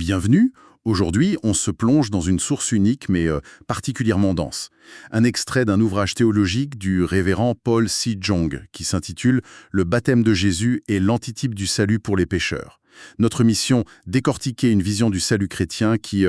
Bienvenue. Aujourd'hui, on se plonge dans une source unique mais particulièrement dense. Un extrait d'un ouvrage théologique du révérend Paul C. Jong qui s'intitule « Le baptême de Jésus est l'antitype du salut pour les pécheurs ». Notre mission, décortiquer une vision du salut chrétien qui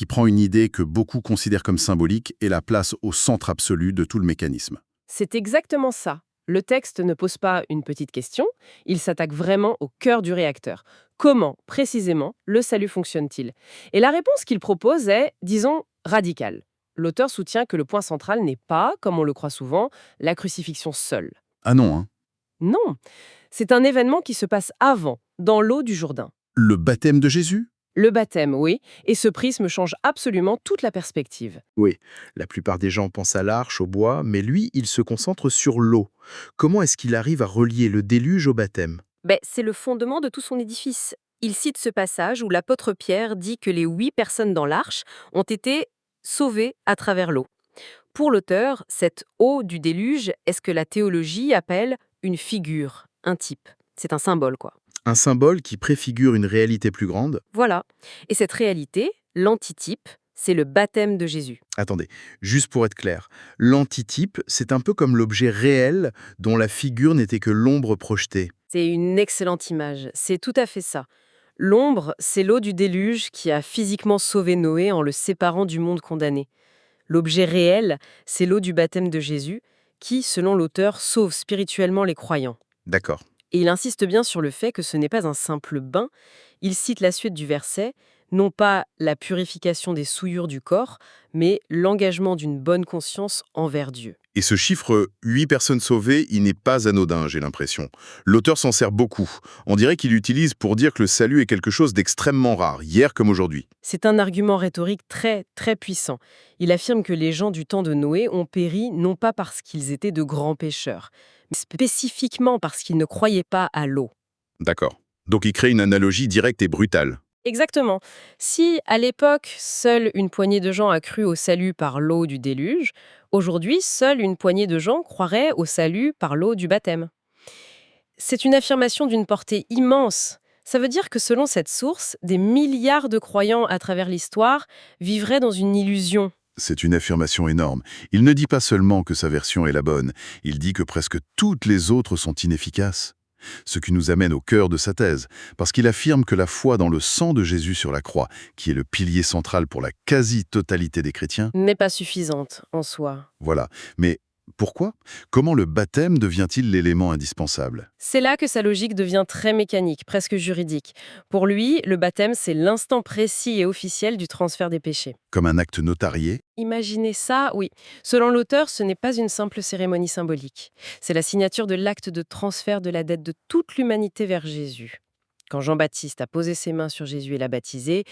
prend une idée que beaucoup considèrent comme symbolique et la place au centre absolu de tout le mécanisme. C'est exactement ça. Le texte ne pose pas une petite question, il s'attaque vraiment au cœur du réacteur. Comment, précisément, le salut fonctionne-t-il? Et la réponse qu'il propose est, disons, radicale. L'auteur soutient que le point central n'est pas, comme on le croit souvent, la crucifixion seule. Ah non, hein. Non, c'est un événement qui se passe avant, dans l'eau du Jourdain. Le baptême de Jésus? Le baptême, oui, et ce prisme change absolument toute la perspective. Oui, la plupart des gens pensent à l'arche, au bois, mais lui, il se concentre sur l'eau. Comment est-ce qu'il arrive à relier le déluge au baptême? C'est le fondement de tout son édifice. Il cite ce passage où l'apôtre Pierre dit que les 8 personnes dans l'arche ont été sauvées à travers l'eau. Pour l'auteur, cette eau du déluge est ce que la théologie appelle une figure, un type. C'est un symbole, quoi. Un symbole qui préfigure une réalité plus grande? Voilà. Et cette réalité, l'antitype, c'est le baptême de Jésus. Attendez, juste pour être clair, l'antitype, c'est un peu comme l'objet réel dont la figure n'était que l'ombre projetée. C'est une excellente image, c'est tout à fait ça. L'ombre, c'est l'eau du déluge qui a physiquement sauvé Noé en le séparant du monde condamné. L'objet réel, c'est l'eau du baptême de Jésus qui, selon l'auteur, sauve spirituellement les croyants. D'accord. Et il insiste bien sur le fait que ce n'est pas un simple bain. Il cite la suite du verset, non pas la purification des souillures du corps, mais l'engagement d'une bonne conscience envers Dieu. Et ce chiffre 8 personnes sauvées, il n'est pas anodin, j'ai l'impression. L'auteur s'en sert beaucoup. On dirait qu'il l'utilise pour dire que le salut est quelque chose d'extrêmement rare, hier comme aujourd'hui. C'est un argument rhétorique très, très puissant. Il affirme que les gens du temps de Noé ont péri non pas parce qu'ils étaient de grands pécheurs, mais spécifiquement parce qu'ils ne croyaient pas à l'eau. D'accord. Donc il crée une analogie directe et brutale. Exactement. Si, à l'époque, seule une poignée de gens a cru au salut par l'eau du déluge, aujourd'hui, seule une poignée de gens croiraient au salut par l'eau du baptême. C'est une affirmation d'une portée immense. Ça veut dire que selon cette source, des milliards de croyants à travers l'histoire vivraient dans une illusion. C'est une affirmation énorme. Il ne dit pas seulement que sa version est la bonne, il dit que presque toutes les autres sont inefficaces. Ce qui nous amène au cœur de sa thèse, parce qu'il affirme que la foi dans le sang de Jésus sur la croix, qui est le pilier central pour la quasi-totalité des chrétiens, N'est pas suffisante en soi. voilà. Mais pourquoi? Comment le baptême devient-il l'élément indispensable? C'est là que sa logique devient très mécanique, presque juridique. Pour lui, le baptême, c'est l'instant précis et officiel du transfert des péchés. Comme un acte notarié? Imaginez ça, oui. Selon l'auteur, ce n'est pas une simple cérémonie symbolique. C'est la signature de l'acte de transfert de la dette de toute l'humanité vers Jésus. Quand Jean-Baptiste a posé ses mains sur Jésus et l'a baptisé,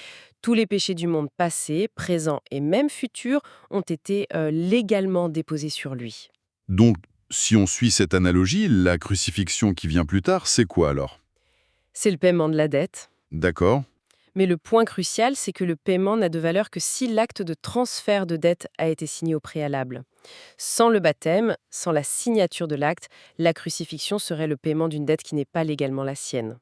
tous les péchés du monde passé, présent et même futur ont été légalement déposés sur lui. Donc, si on suit cette analogie, la crucifixion qui vient plus tard, c'est quoi alors? C'est le paiement de la dette. D'accord. Mais le point crucial, c'est que le paiement n'a de valeur que si l'acte de transfert de dette a été signé au préalable. Sans le baptême, sans la signature de l'acte, la crucifixion serait le paiement d'une dette qui n'est pas légalement la sienne.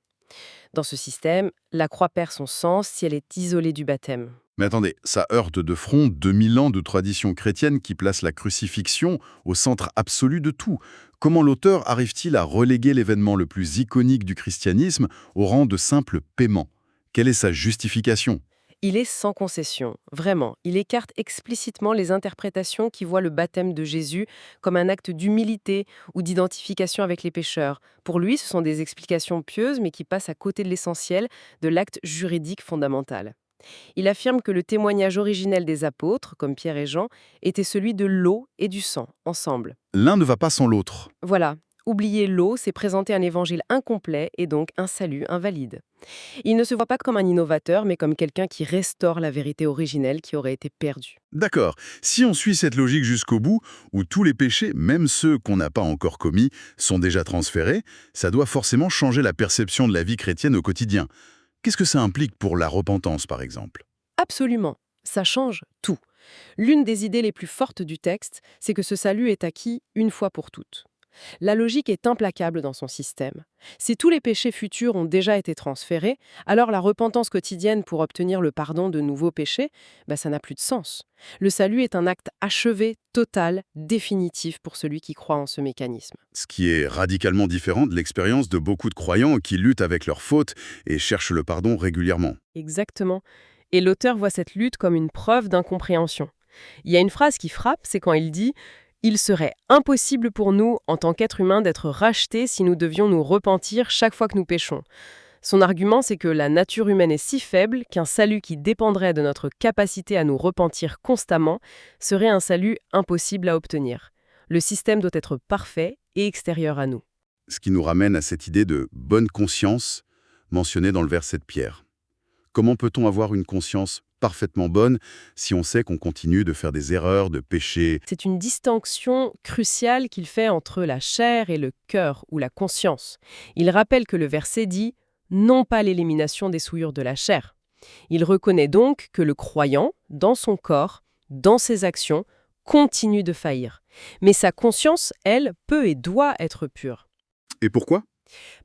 Dans ce système, la croix perd son sens si elle est isolée du baptême. Mais attendez, ça heurte de front 2000 ans de tradition chrétienne qui place la crucifixion au centre absolu de tout. Comment l'auteur arrive-t-il à reléguer l'événement le plus iconique du christianisme au rang de simple paiement? Quelle est sa justification? Il est sans concession, vraiment. Il écarte explicitement les interprétations qui voient le baptême de Jésus comme un acte d'humilité ou d'identification avec les pécheurs. Pour lui, ce sont des explications pieuses, mais qui passent à côté de l'essentiel, de l'acte juridique fondamental. Il affirme que le témoignage originel des apôtres, comme Pierre et Jean, était celui de l'eau et du sang, ensemble. L'un ne va pas sans l'autre. Voilà. Oublier l'eau, c'est présenter un évangile incomplet et donc un salut invalide. Il ne se voit pas comme un innovateur, mais comme quelqu'un qui restaure la vérité originelle qui aurait été perdue. D'accord, si on suit cette logique jusqu'au bout, où tous les péchés, même ceux qu'on n'a pas encore commis, sont déjà transférés, ça doit forcément changer la perception de la vie chrétienne au quotidien. Qu'est-ce que ça implique pour la repentance, par exemple? Absolument, ça change tout. L'une des idées les plus fortes du texte, c'est que ce salut est acquis une fois pour toutes. La logique est implacable dans son système. Si tous les péchés futurs ont déjà été transférés, alors la repentance quotidienne pour obtenir le pardon de nouveaux péchés, ça n'a plus de sens. Le salut est un acte achevé, total, définitif pour celui qui croit en ce mécanisme. Ce qui est radicalement différent de l'expérience de beaucoup de croyants qui luttent avec leurs fautes et cherchent le pardon régulièrement. Exactement. Et l'auteur voit cette lutte comme une preuve d'incompréhension. Il y a une phrase qui frappe, c'est quand il dit « Il serait impossible pour nous, en tant qu'êtres humains, d'être rachetés si nous devions nous repentir chaque fois que nous péchons. » Son argument, c'est que la nature humaine est si faible qu'un salut qui dépendrait de notre capacité à nous repentir constamment serait un salut impossible à obtenir. Le système doit être parfait et extérieur à nous. Ce qui nous ramène à cette idée de bonne conscience mentionnée dans le verset de Pierre. Comment peut-on avoir une conscience parfaitement bonne si on sait qu'on continue de faire des erreurs, de pécher? C'est une distinction cruciale qu'il fait entre la chair et le cœur, ou la conscience. Il rappelle que le verset dit « non pas l'élimination des souillures de la chair ». Il reconnaît donc que le croyant, dans son corps, dans ses actions, continue de faillir. Mais sa conscience, elle, peut et doit être pure. Et pourquoi?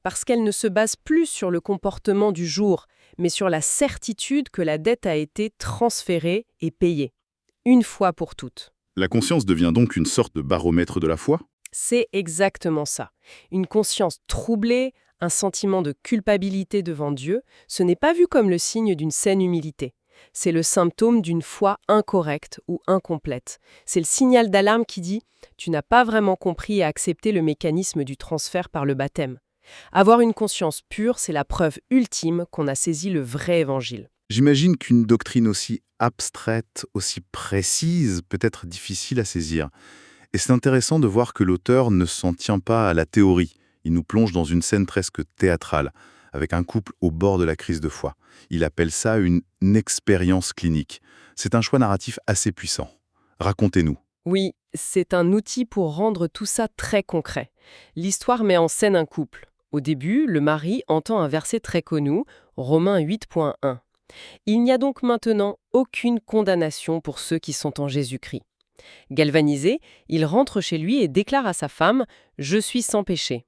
Parce qu'elle ne se base plus sur le comportement du jour, mais sur la certitude que la dette a été transférée et payée, une fois pour toutes. La conscience devient donc une sorte de baromètre de la foi? C'est exactement ça. Une conscience troublée, un sentiment de culpabilité devant Dieu, ce n'est pas vu comme le signe d'une saine humilité. C'est le symptôme d'une foi incorrecte ou incomplète. C'est le signal d'alarme qui dit « Tu n'as pas vraiment compris et accepté le mécanisme du transfert par le baptême ». Avoir une conscience pure, c'est la preuve ultime qu'on a saisi le vrai évangile. J'imagine qu'une doctrine aussi abstraite, aussi précise, peut être difficile à saisir. Et c'est intéressant de voir que l'auteur ne s'en tient pas à la théorie. Il nous plonge dans une scène presque théâtrale, avec un couple au bord de la crise de foi. Il appelle ça une expérience clinique. C'est un choix narratif assez puissant. Racontez-nous. Oui, c'est un outil pour rendre tout ça très concret. L'histoire met en scène un couple. Au début, le mari entend un verset très connu, Romains 8.1. Il n'y a donc maintenant aucune condamnation pour ceux qui sont en Jésus-Christ. Galvanisé, il rentre chez lui et déclare à sa femme « Je suis sans péché ».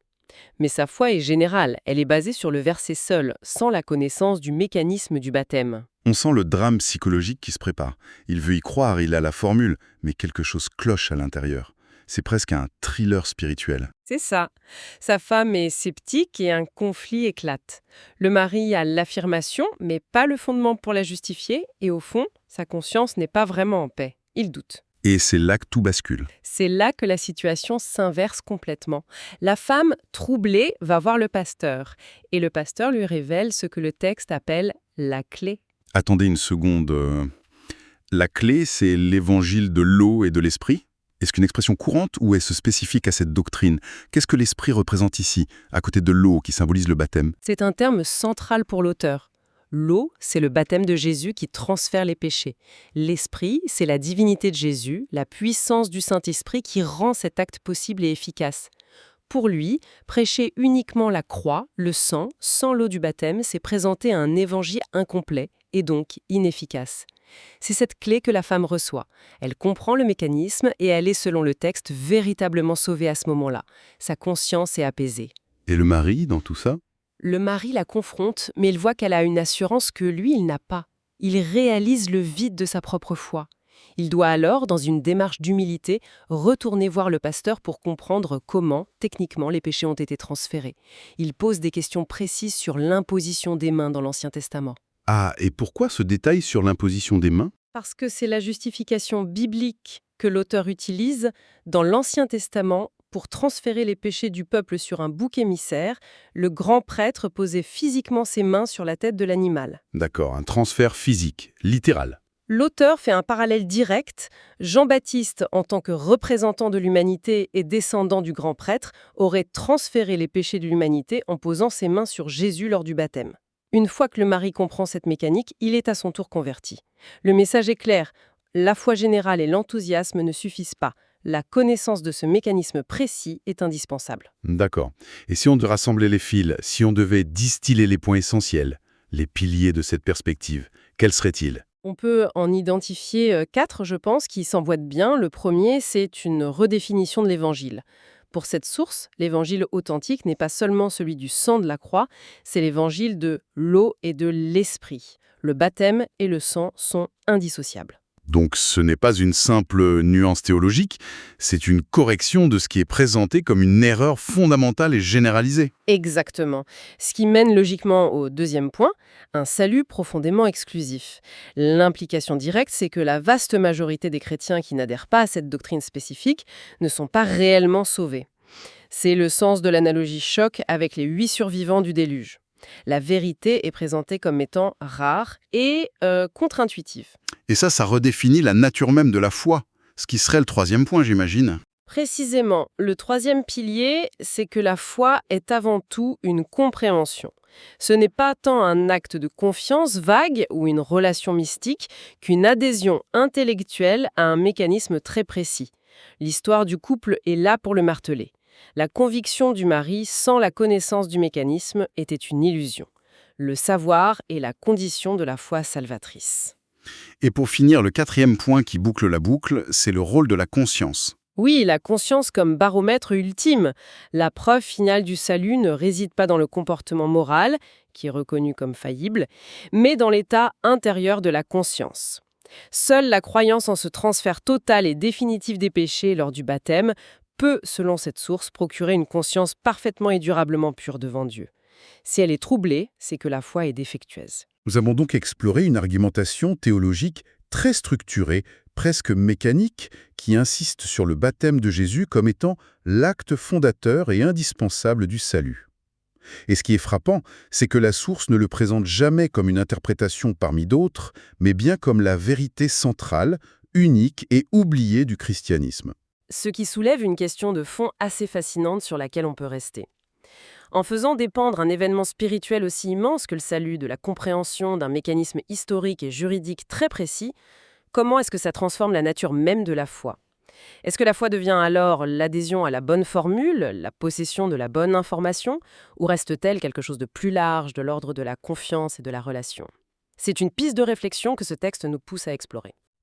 Mais sa foi est générale, elle est basée sur le verset seul, sans la connaissance du mécanisme du baptême. On sent le drame psychologique qui se prépare. Il veut y croire, il a la formule, mais quelque chose cloche à l'intérieur. C'est presque un thriller spirituel. C'est ça. Sa femme est sceptique et un conflit éclate. Le mari a l'affirmation, mais pas le fondement pour la justifier, et au fond, sa conscience n'est pas vraiment en paix. Il doute. Et c'est là que tout bascule. C'est là que la situation s'inverse complètement. La femme, troublée, va voir le pasteur, et le pasteur lui révèle ce que le texte appelle la clé. Attendez une seconde. La clé, c'est l'évangile de l'eau et de l'esprit? Est-ce qu'une expression courante ou est-ce spécifique à cette doctrine? Qu'est-ce que l'esprit représente ici, à côté de l'eau qui symbolise le baptême? C'est un terme central pour l'auteur. L'eau, c'est le baptême de Jésus qui transfère les péchés. L'esprit, c'est la divinité de Jésus, la puissance du Saint-Esprit qui rend cet acte possible et efficace. Pour lui, prêcher uniquement la croix, le sang, sans l'eau du baptême, c'est présenter un évangile incomplet et donc inefficace. C'est cette clé que la femme reçoit. Elle comprend le mécanisme et elle est, selon le texte, véritablement sauvée à ce moment-là. Sa conscience est apaisée. Et le mari, dans tout ça? Le mari la confronte, mais il voit qu'elle a une assurance que lui, il n'a pas. Il réalise le vide de sa propre foi. Il doit alors, dans une démarche d'humilité, retourner voir le pasteur pour comprendre comment, techniquement, les péchés ont été transférés. Il pose des questions précises sur l'imposition des mains dans l'Ancien Testament. Ah, et pourquoi ce détail sur l'imposition des mains? Parce que c'est la justification biblique que l'auteur utilise dans l'Ancien Testament pour transférer les péchés du peuple sur un bouc émissaire. Le grand prêtre posait physiquement ses mains sur la tête de l'animal. D'accord, un transfert physique, littéral. L'auteur fait un parallèle direct. Jean-Baptiste, en tant que représentant de l'humanité et descendant du grand prêtre, aurait transféré les péchés de l'humanité en posant ses mains sur Jésus lors du baptême. Une fois que le mari comprend cette mécanique, il est à son tour converti. Le message est clair. La foi générale et l'enthousiasme ne suffisent pas. La connaissance de ce mécanisme précis est indispensable. D'accord. Et si on devait rassembler les fils, si on devait distiller les points essentiels, les piliers de cette perspective, quels seraient-ils? On peut en identifier 4, je pense, qui s'emboîtent bien. Le premier, c'est une redéfinition de l'Évangile. Pour cette source, l'évangile authentique n'est pas seulement celui du sang de la croix, c'est l'évangile de l'eau et de l'esprit. Le baptême et le sang sont indissociables. Donc ce n'est pas une simple nuance théologique, c'est une correction de ce qui est présenté comme une erreur fondamentale et généralisée. Exactement. Ce qui mène logiquement au deuxième point, un salut profondément exclusif. L'implication directe, c'est que la vaste majorité des chrétiens qui n'adhèrent pas à cette doctrine spécifique ne sont pas réellement sauvés. C'est le sens de l'analogie choc avec les 8 survivants du déluge. La vérité est présentée comme étant rare et contre-intuitive. Et ça redéfinit la nature même de la foi, ce qui serait le troisième point, j'imagine. Précisément, le troisième pilier, c'est que la foi est avant tout une compréhension. Ce n'est pas tant un acte de confiance vague ou une relation mystique qu'une adhésion intellectuelle à un mécanisme très précis. L'histoire du couple est là pour le marteler. La conviction du mari sans la connaissance du mécanisme était une illusion. Le savoir est la condition de la foi salvatrice. Et pour finir, le quatrième point qui boucle la boucle, c'est le rôle de la conscience. Oui, la conscience comme baromètre ultime. La preuve finale du salut ne réside pas dans le comportement moral, qui est reconnu comme faillible, mais dans l'état intérieur de la conscience. Seule la croyance en ce transfert total et définitif des péchés lors du baptême peut, selon cette source, procurer une conscience parfaitement et durablement pure devant Dieu. Si elle est troublée, c'est que la foi est défectueuse. Nous avons donc exploré une argumentation théologique très structurée, presque mécanique, qui insiste sur le baptême de Jésus comme étant l'acte fondateur et indispensable du salut. Et ce qui est frappant, c'est que la source ne le présente jamais comme une interprétation parmi d'autres, mais bien comme la vérité centrale, unique et oubliée du christianisme. Ce qui soulève une question de fond assez fascinante sur laquelle on peut rester. En faisant dépendre un événement spirituel aussi immense que le salut de la compréhension d'un mécanisme historique et juridique très précis, comment est-ce que ça transforme la nature même de la foi ? Est-ce que la foi devient alors l'adhésion à la bonne formule, la possession de la bonne information, ou reste-t-elle quelque chose de plus large, de l'ordre de la confiance et de la relation ? C'est une piste de réflexion que ce texte nous pousse à explorer.